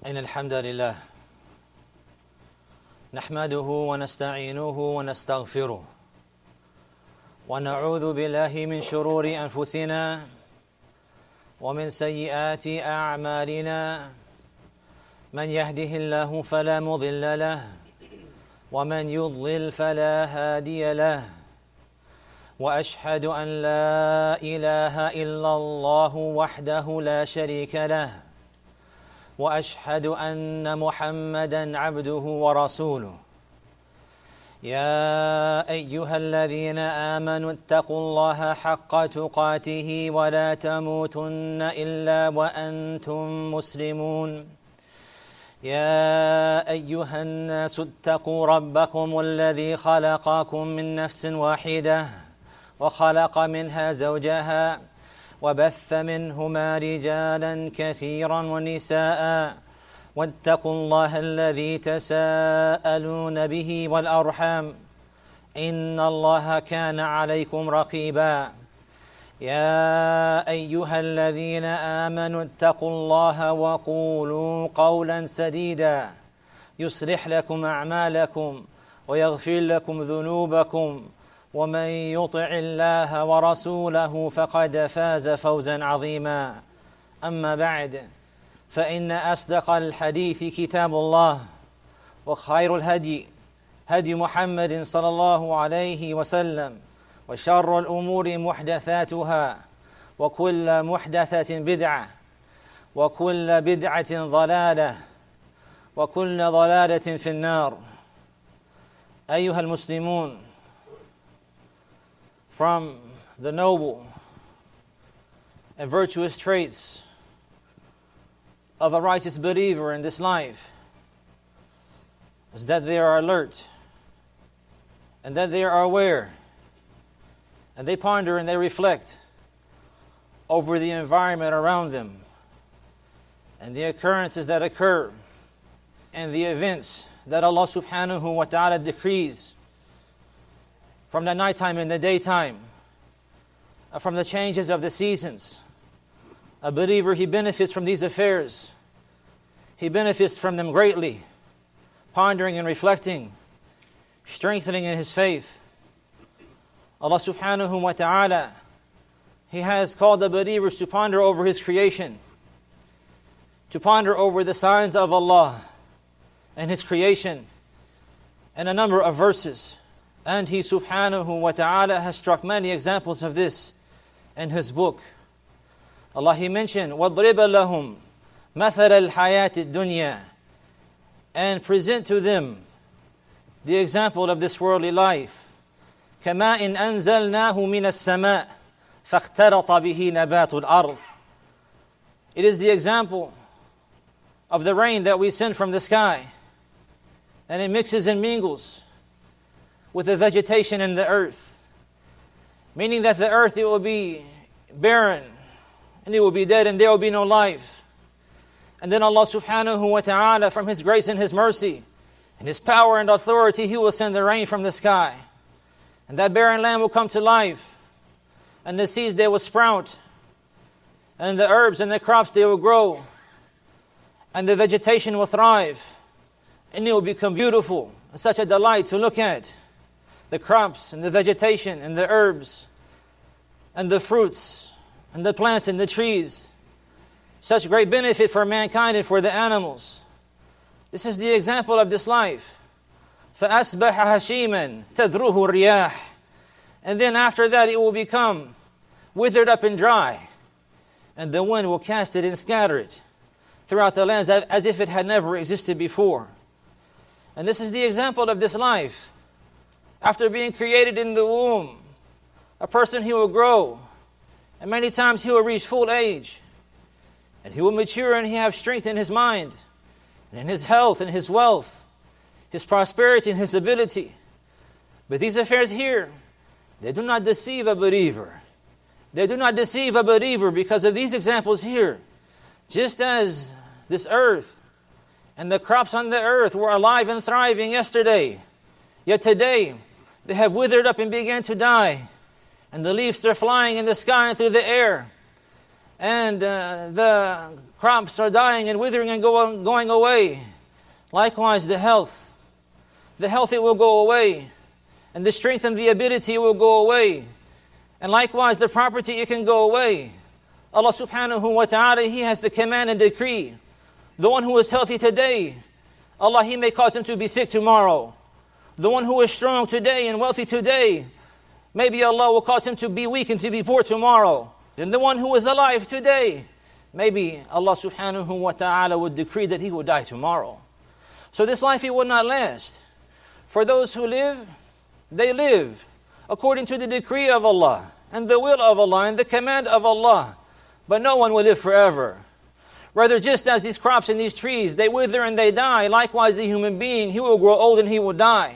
إن الحمد لله نحمده ونستعينه ونستغفره ونعوذ بالله من شرور أنفسنا ومن سيئات أعمالنا من يهده الله فلا مضل له ومن يضلل فلا هادي له وأشهد أن لا إله إلا الله وحده لا شريك له وأشهد أن محمدًا عبده ورسوله يا أيها الذين آمنوا اتقوا الله حق تقاته ولا تموتن إلا وأنتم مسلمون يا أيها الناس اتقوا ربكم الذي خلقكم من نفس واحدة وخلق منها زوجها وبث منهما رجالا كثيرا ونساء واتقوا الله الذي تساءلون به والأرحام إن الله كان عليكم رقيبا يا أيها الذين آمنوا اتقوا الله وقولوا قولا سديدا يصلح لكم أعمالكم ويغفر لكم ذنوبكم ومن يطع الله ورسوله فقد فاز فوزا عظيما أما بعد فإن أصدق الحديث كتاب الله وخير الهدي هدي محمد صلى الله عليه وسلم وشر الأمور محدثاتها وكل محدثة بدعة وكل بدعة ضلالة وكل ضلالة في النار. أيها المسلمون, from the noble and virtuous traits of a righteous believer in this life is that they are alert and that they are aware and they ponder and they reflect over the environment around them and the occurrences that occur and the events that Allah subhanahu wa ta'ala decrees from the nighttime and the daytime, from the changes of the seasons. A believer, he benefits from these affairs. He benefits from them greatly, pondering and reflecting, strengthening in his faith. Allah subhanahu wa ta'ala, He has called the believers to ponder over His creation, to ponder over the signs of Allah and His creation, and a number of verses. And He subhanahu wa ta'ala has struck many examples of this in His book. Allah, He mentioned, وَاضْرِبَ لَهُمْ مَثَلَ الْحَيَاةِ الدُّنْيَا, and present to them the example of this worldly life. كَمَاءٍ أَنزَلْنَاهُ مِنَ السَّمَاءِ فَاخْتَلَطَ بِهِ نَبَاتُ الْأَرْضِ. It is the example of the rain that we send from the sky, and it mixes and mingles with the vegetation in the earth, meaning that the earth, it will be barren and it will be dead and there will be no life. And then Allah subhanahu wa ta'ala, from His grace and His mercy and His power and authority, He will send the rain from the sky, and that barren land will come to life, and the seeds, they will sprout, and the herbs and the crops, they will grow, and the vegetation will thrive, and it will become beautiful and such a delight to look at. The crops and the vegetation and the herbs and the fruits and the plants and the trees. Such great benefit for mankind and for the animals. This is the example of this life. فَأَصْبَحَ هَشِيمًا تَذْرُهُ الرِّيَاحِ. And then after that it will become withered up and dry, and the wind will cast it and scatter it throughout the lands as if it had never existed before. And this is the example of this life. After being created in the womb, a person, he will grow, and many times he will reach full age, and he will mature, and he have strength in his mind, and in his health, and his wealth, his prosperity, and his ability. But these affairs here, they do not deceive a believer. They do not deceive a believer because of these examples here. Just as this earth and the crops on the earth were alive and thriving yesterday, yet today they have withered up and began to die, and the leaves are flying in the sky and through the air, and the crops are dying and withering and going away. Likewise, the health. The health, it will go away. And the strength and the ability will go away. And likewise, the property, it can go away. Allah subhanahu wa ta'ala, He has the command and decree. The one who is healthy today, Allah, He may cause him to be sick tomorrow. The one who is strong today and wealthy today, maybe Allah will cause him to be weak and to be poor tomorrow. And the one who is alive today, maybe Allah subhanahu wa ta'ala would decree that he will die tomorrow. So this life, it will not last. For those who live, they live according to the decree of Allah and the will of Allah and the command of Allah. But no one will live forever. Rather, just as these crops and these trees, they wither and they die, likewise the human being, he will grow old and he will die.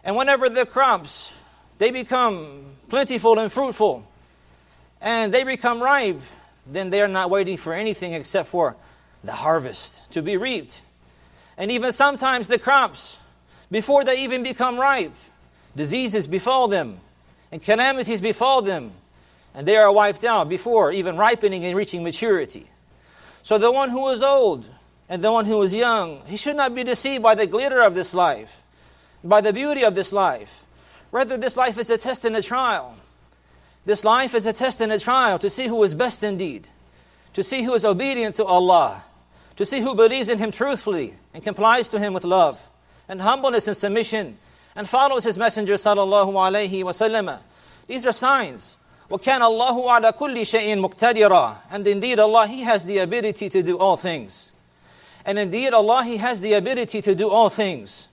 And whenever the crops, they become plentiful and fruitful, and they become ripe, then they are not waiting for anything except for the harvest to be reaped. And even sometimes the crops, before they even become ripe, diseases befall them, and calamities befall them, and they are wiped out before even ripening and reaching maturity. So the one who is old and the one who is young, he should not be deceived by the glitter of this life, by the beauty of this life. Rather, this life is a test and a trial. This life is a test and a trial to see who is best indeed, to see who is obedient to Allah, to see who believes in Him truthfully and complies to Him with love and humbleness and submission and follows His Messenger sallallahu alaihi wasallam. These are signs. وَكَانَ اللَّهُ عَلَى كُلِّ شَيْءٍ مُقْتَدِرًا. And indeed Allah, He has the ability to do all things. And indeed Allah, He has the ability to do all things.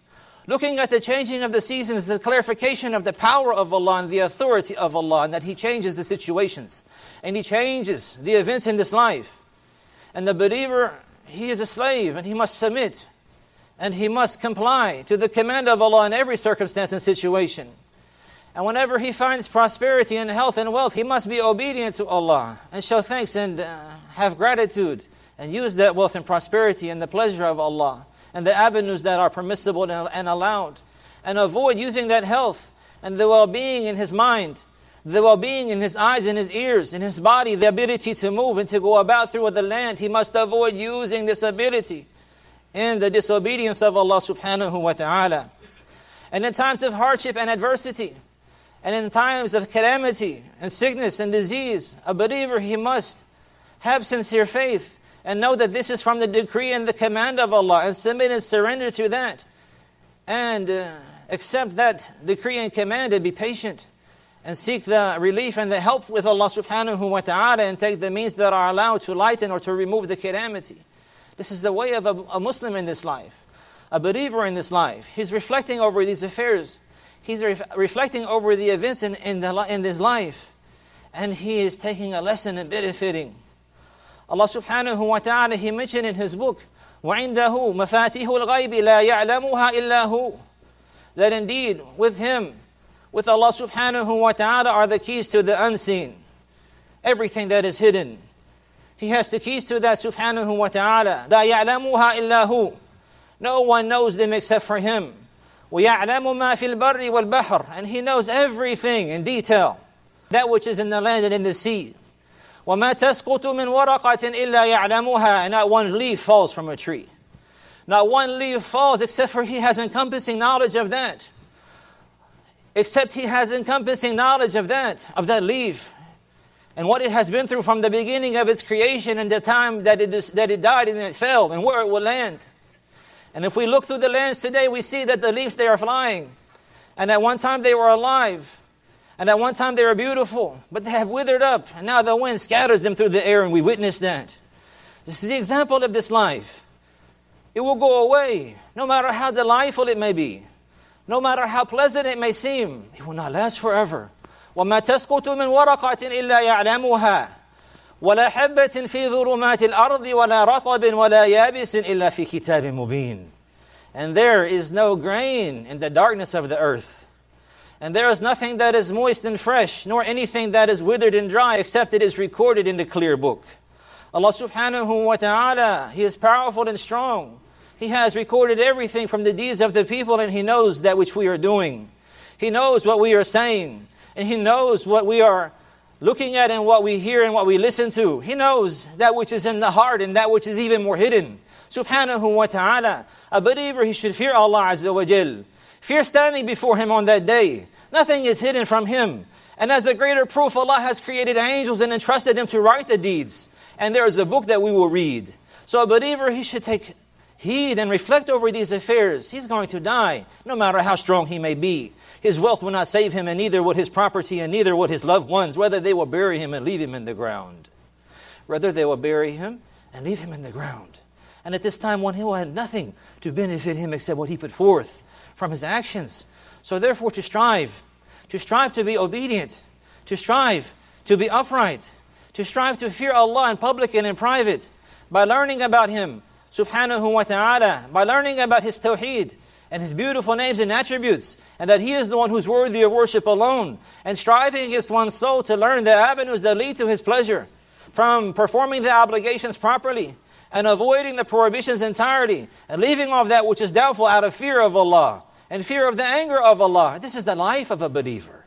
Looking at the changing of the seasons is a clarification of the power of Allah and the authority of Allah, and that He changes the situations and He changes the events in this life. And the believer, he is a slave and he must submit and he must comply to the command of Allah in every circumstance and situation. And whenever he finds prosperity and health and wealth, he must be obedient to Allah and show thanks and have gratitude and use that wealth and prosperity and the pleasure of Allah and the avenues that are permissible and allowed, and avoid using that health and the well-being in his mind, the well-being in his eyes and his ears, in his body, the ability to move and to go about through the land. He must avoid using this ability in the disobedience of Allah subhanahu wa ta'ala. And in times of hardship and adversity, and in times of calamity and sickness and disease, a believer, he must have sincere faith and know that this is from the decree and the command of Allah, and submit and surrender to that, and accept that decree and command, and be patient and seek the relief and the help with Allah subhanahu wa ta'ala, and take the means that are allowed to lighten or to remove the calamity. This is the way of a Muslim in this life, a believer in this life. He's reflecting over these affairs. He's reflecting over the events in this life, and he is taking a lesson and benefiting. Allah subhanahu wa ta'ala, He mentioned in His book, وَعِنْدَهُ مَفَاتِحُ الْغَيْبِ لَا يَعْلَمُهَا إِلَّا هُ. That indeed, with Him, with Allah subhanahu wa ta'ala, are the keys to the unseen. Everything that is hidden, He has the keys to that subhanahu wa ta'ala. لَا يَعْلَمُهَا إِلَّا هُ. No one knows them except for Him. وَيَعْلَمُ مَا فِي الْبَرِّ وَالْبَحْرِ. And He knows everything in detail, that which is in the land and in the sea. وَمَا تَسْقُطُ مِنْ وَرَقَةٍ إِلَّا يَعْلَمُهَا. And not one leaf falls from a tree. Not one leaf falls except for He has encompassing knowledge of that. Except He has encompassing knowledge of that leaf, and what it has been through from the beginning of its creation and the time that it died and it fell, and where it will land. And if we look through the lands today, we see that the leaves, they are flying. And at one time they were alive. And at one time they were beautiful. But they have withered up. And now the wind scatters them through the air, and we witness that. This is the example of this life. It will go away, no matter how delightful it may be. No matter how pleasant it may seem. It will not last forever. وَمَا تَسْقُطُ مِنْ وَرَقَةٍ إِلَّا يَعْلَمُهَا وَلَا حَبَّةٍ فِي ظُلُمَاتِ الْأَرْضِ وَلَا رَطَبٍ وَلَا يَابِسٍ إِلَّا فِي كِتَابٍ مُبِينٍ. And there is no grain in the darkness of the earth. And there is nothing that is moist and fresh, nor anything that is withered and dry, except it is recorded in the clear book. Allah subhanahu wa ta'ala, He is powerful and strong. He has recorded everything from the deeds of the people, and He knows that which we are doing. He knows what we are saying, and He knows what we are looking at and what we hear and what we listen to. He knows that which is in the heart and that which is even more hidden. Subhanahu wa ta'ala. A believer, he should fear Allah Azza wa Jal. Fear standing before Him on that day. Nothing is hidden from Him. And as a greater proof, Allah has created angels and entrusted them to write the deeds. And there is a book that we will read. So a believer, he should take heed and reflect over these affairs. He's going to die, no matter how strong he may be. His wealth will not save him, and neither would his property, and neither would his loved ones, whether they will bury him and leave him in the ground. Rather, they will bury him and leave him in the ground. And at this time, one, he will have nothing to benefit him except what he put forth from his actions. So therefore, to strive to be obedient, to strive to be upright, to strive to fear Allah in public and in private, by learning about Him, Subhanahu wa ta'ala, by learning about His tawheed and His beautiful names and attributes, and that He is the one who's worthy of worship alone, and striving against one's soul to learn the avenues that lead to His pleasure, from performing the obligations properly, and avoiding the prohibitions entirely, and leaving off that which is doubtful out of fear of Allah, and fear of the anger of Allah. This is the life of a believer.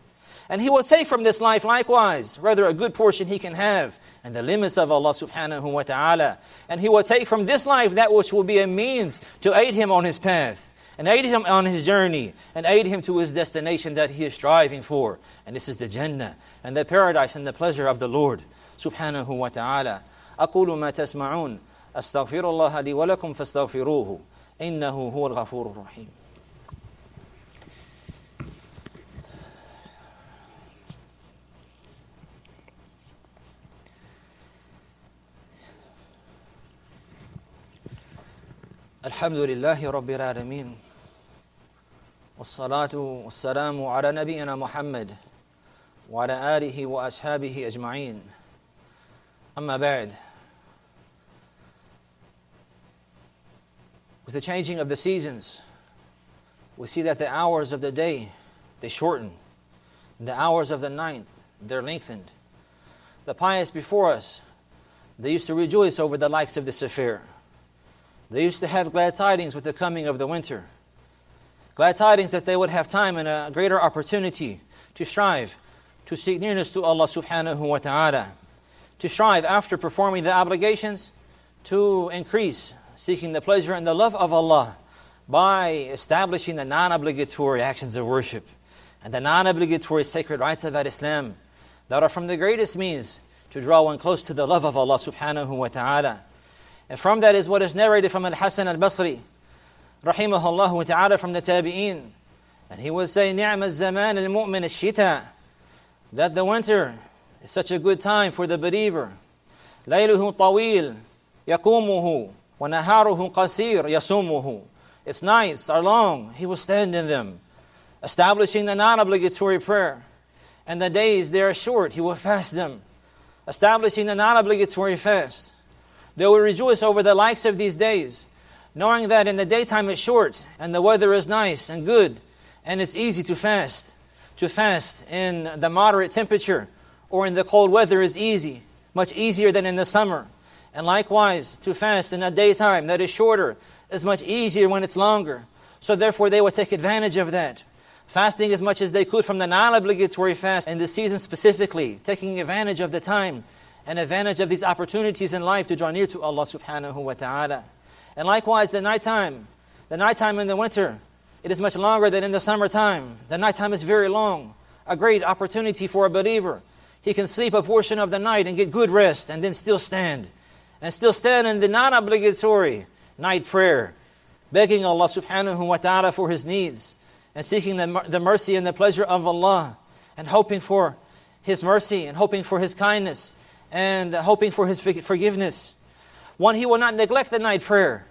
And he will take from this life likewise, rather a good portion he can have, and the limits of Allah subhanahu wa ta'ala. And he will take from this life that which will be a means to aid him on his path, and aid him on his journey, and aid him to his destination that he is striving for. And this is the Jannah, and the paradise, and the pleasure of the Lord subhanahu wa ta'ala. أقول ما تسمعون أستغفر الله لي ولكم فاستغفروه إنه هو الغفور الرحيم. الحمد لله رب العالمين والصلاة والسلام على نبينا محمد وعلى آله وأصحابه أجمعين أما بعد. With the changing of the seasons, we see that the hours of the day, they shorten. The hours of the night, they're lengthened. The pious before us, they used to rejoice over the likes of this affair. They used to have glad tidings with the coming of the winter. Glad tidings that they would have time and a greater opportunity to strive, to seek nearness to Allah subhanahu wa ta'ala. To strive after performing the obligations, to increase seeking the pleasure and the love of Allah by establishing the non-obligatory actions of worship and the non-obligatory sacred rites of Islam that are from the greatest means to draw one close to the love of Allah subhanahu wa ta'ala. And from that is what is narrated from Al-Hasan al-Basri, rahimahullah ta'ala, from the Tabi'een. And he would say, نِعْمَ الزَّمَانِ الْمُؤْمِنِ الشِّتَى, that the winter is such a good time for the believer. لَيْلُهُ طَوِيلٌ يَقُومُهُ وَنَهَارُهُ قَصِيرٌ يَصُومُهُ. Its nights are long, he will stand in them, establishing the non-obligatory prayer. And the days, they are short, he will fast them, establishing the non-obligatory fast. They will rejoice over the likes of these days, knowing that in the daytime it's short, and the weather is nice and good, and it's easy to fast. To fast in the moderate temperature or in the cold weather is easy, much easier than in the summer. And likewise, to fast in a daytime that is shorter is much easier when it's longer. So therefore they will take advantage of that, fasting as much as they could from the non-obligatory fast in this season specifically, taking advantage of the time and advantage of these opportunities in life to draw near to Allah subhanahu wa ta'ala. And likewise, the nighttime in the winter, it is much longer than in the summertime. The nighttime is very long, a great opportunity for a believer. He can sleep a portion of the night and get good rest, and then still stand in the non-obligatory night prayer, begging Allah subhanahu wa ta'ala for his needs, and seeking the mercy and the pleasure of Allah, and hoping for His mercy, and hoping for His kindness, and hoping for His forgiveness. One, he will not neglect the night prayer.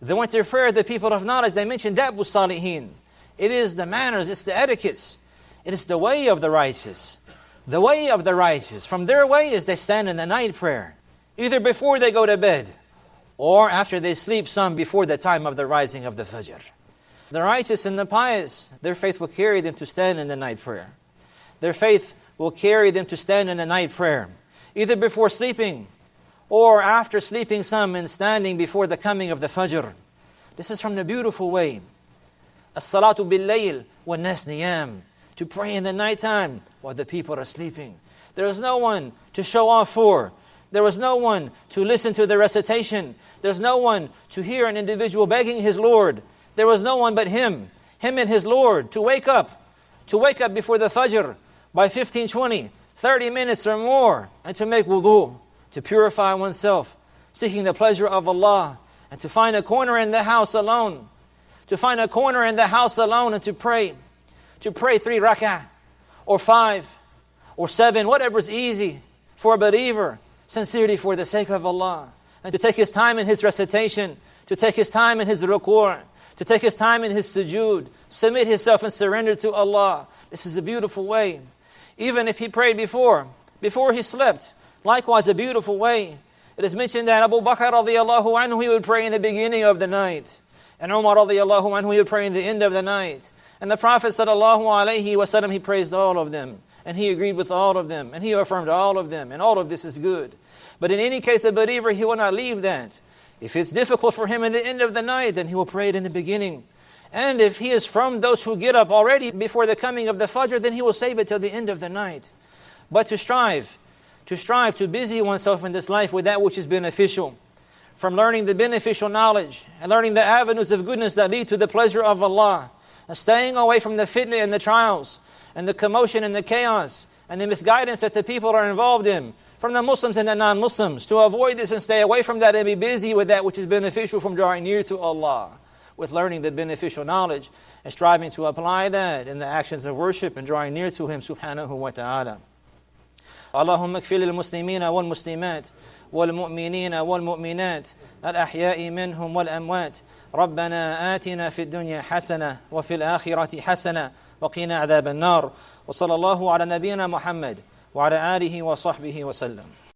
The winter prayer, the people of knowledge, they mentioned Dabu Salihin. It is the manners, it's the etiquettes. It is the way of the righteous. The way of the righteous. From their way is they stand in the night prayer, either before they go to bed, or after they sleep, some before the time of the rising of the Fajr. The righteous and the pious, their faith will carry them to stand in the night prayer. Their faith will carry them to stand in the night prayer, either before sleeping, or after sleeping, some in standing before the coming of the Fajr. This is from the beautiful way. As-salatu bil-layl wa-nas niyam, to pray in the nighttime while the people are sleeping. There was no one to show off for. There was no one to listen to the recitation. There's no one to hear an individual begging his Lord. There was no one but him and his Lord, to wake up before the Fajr by 15, 20, 30 minutes or more, and to make wudu, to purify oneself, seeking the pleasure of Allah, and to find a corner in the house alone, and to pray 3 rak'ah, or 5, or 7, whatever is easy for a believer, sincerity for the sake of Allah, and to take his time in his recitation, to take his time in his ruku', to take his time in his sujood, submit himself and surrender to Allah. This is a beautiful way. Even if he prayed before he slept, likewise a beautiful way. It is mentioned that Abu Bakr radiallahu anhu, he would pray in the beginning of the night, and Umar radiallahu anhu, he would pray in the end of the night. And the Prophet sallallahu alaihi wasallam, he praised all of them, and he agreed with all of them, and he affirmed all of them, and all of this is good. But in any case, a believer, he will not leave that. If it's difficult for him in the end of the night, then he will pray it in the beginning. And if he is from those who get up already before the coming of the Fajr, then he will save it till the end of the night. But to strive, to busy oneself in this life with that which is beneficial, from learning the beneficial knowledge, and learning the avenues of goodness that lead to the pleasure of Allah, and staying away from the fitna and the trials, and the commotion and the chaos, and the misguidance that the people are involved in, from the Muslims and the non-Muslims, to avoid this and stay away from that and be busy with that which is beneficial from drawing near to Allah, with learning the beneficial knowledge and striving to apply that in the actions of worship and drawing near to Him subhanahu wa ta'ala. Allahumma kfir lil muslimina wal muslimat wal mu'minina wal mu'minat al ahya'i minhum wal amwat. ربنا آتنا في الدنيا حسنة وفي الآخرة حسنة وقنا عذاب النار وصلى الله على نبينا محمد وعلى آله وصحبه وسلم.